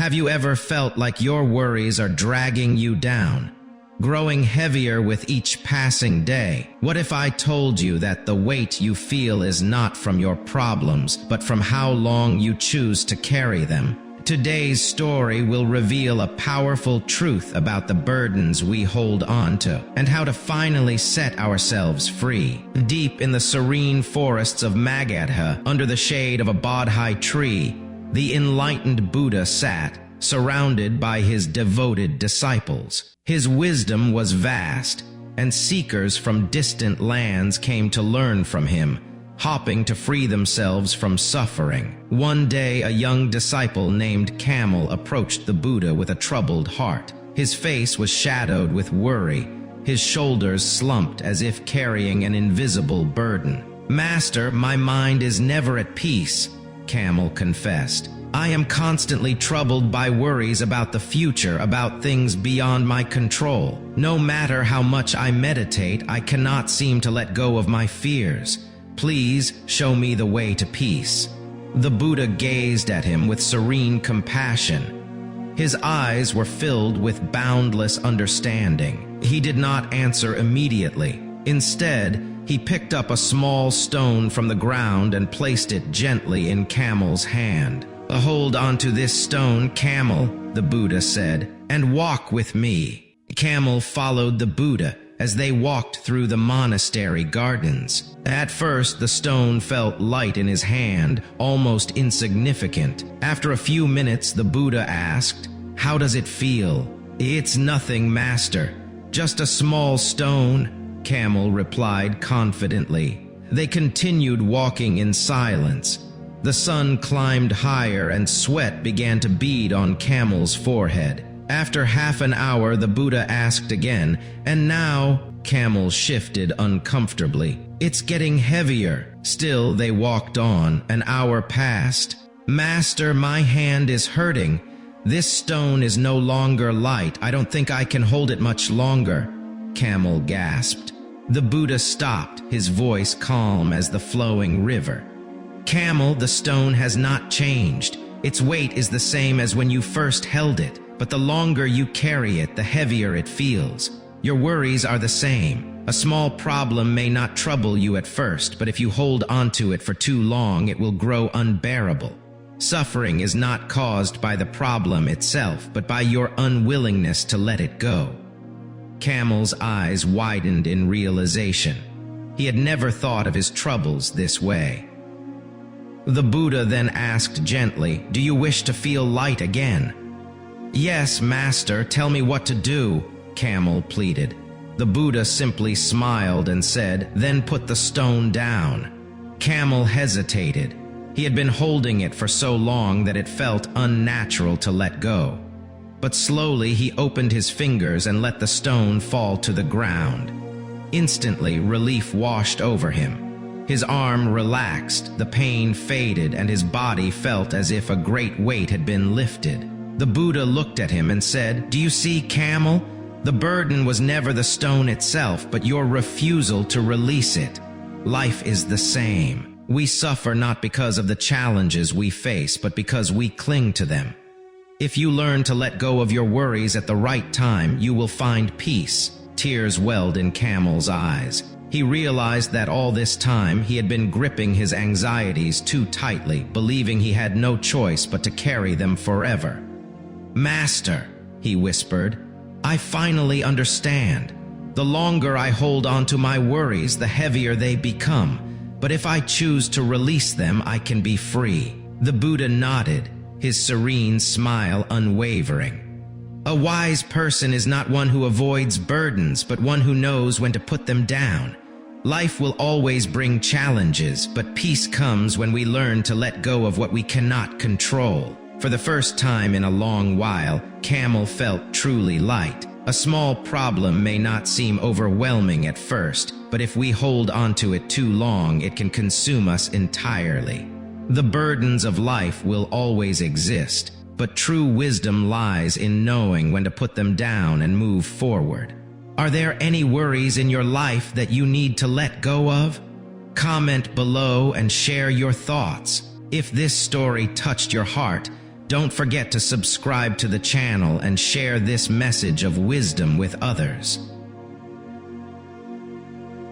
Have you ever felt like your worries are dragging you down, growing heavier with each passing day? What if I told you that the weight you feel is not from your problems, but from how long you choose to carry them? Today's story will reveal a powerful truth about the burdens we hold on to and how to finally set ourselves free. Deep in the serene forests of Magadha, under the shade of a bodhi tree, the enlightened Buddha sat, surrounded by his devoted disciples. His wisdom was vast, and seekers from distant lands came to learn from him, hopping to free themselves from suffering. One day, a young disciple named Kamal approached the Buddha with a troubled heart. His face was shadowed with worry, his shoulders slumped as if carrying an invisible burden. "Master, my mind is never at peace," Kamal confessed. "I am constantly troubled by worries about the future, about things beyond my control. No matter how much I meditate, I cannot seem to let go of my fears. Please show me the way to peace." The Buddha gazed at him with serene compassion. His eyes were filled with boundless understanding. He did not answer immediately. Instead, he picked up a small stone from the ground and placed it gently in Kamal's hand. "Hold onto this stone, Kamal," the Buddha said, "and walk with me." Kamal followed the Buddha as they walked through the monastery gardens. At first, the stone felt light in his hand, almost insignificant. After a few minutes, the Buddha asked, "How does it feel?" "It's nothing, Master. Just a small stone," Kamal replied confidently. They continued walking in silence. The sun climbed higher and sweat began to bead on Kamal's forehead. After half an hour, the Buddha asked again, "And now?" Kamal shifted uncomfortably. "It's getting heavier." Still, they walked on. An hour passed. "Master, my hand is hurting. This stone is no longer light. I don't think I can hold it much longer," Kamal gasped. The Buddha stopped, his voice calm as the flowing river. "Kamal, the stone has not changed. Its weight is the same as when you first held it. But the longer you carry it, the heavier it feels. Your worries are the same. A small problem may not trouble you at first, but if you hold onto it for too long, it will grow unbearable. Suffering is not caused by the problem itself, but by your unwillingness to let it go." Kamal's eyes widened in realization. He had never thought of his troubles this way. The Buddha then asked gently, "Do you wish to feel light again?" "Yes, Master, tell me what to do," Kamal pleaded. The Buddha simply smiled and said, "Then put the stone down." Kamal hesitated. He had been holding it for so long that it felt unnatural to let go. But slowly he opened his fingers and let the stone fall to the ground. Instantly, relief washed over him. His arm relaxed, the pain faded, and his body felt as if a great weight had been lifted. The Buddha looked at him and said, "Do you see, Kamal? The burden was never the stone itself, but your refusal to release it. Life is the same. We suffer not because of the challenges we face, but because we cling to them. If you learn to let go of your worries at the right time, you will find peace." Tears welled in Kamal's eyes. He realized that all this time he had been gripping his anxieties too tightly, believing he had no choice but to carry them forever. "Master," he whispered, "I finally understand. The longer I hold on to my worries, the heavier they become. But if I choose to release them, I can be free." The Buddha nodded, his serene smile unwavering. "A wise person is not one who avoids burdens, but one who knows when to put them down. Life will always bring challenges, but peace comes when we learn to let go of what we cannot control." For the first time in a long while, Kamal felt truly light. A small problem may not seem overwhelming at first, but if we hold onto it too long, it can consume us entirely. The burdens of life will always exist, but true wisdom lies in knowing when to put them down and move forward. Are there any worries in your life that you need to let go of? Comment below and share your thoughts. If this story touched your heart, Don't forget to subscribe to the channel and share this message of wisdom with others.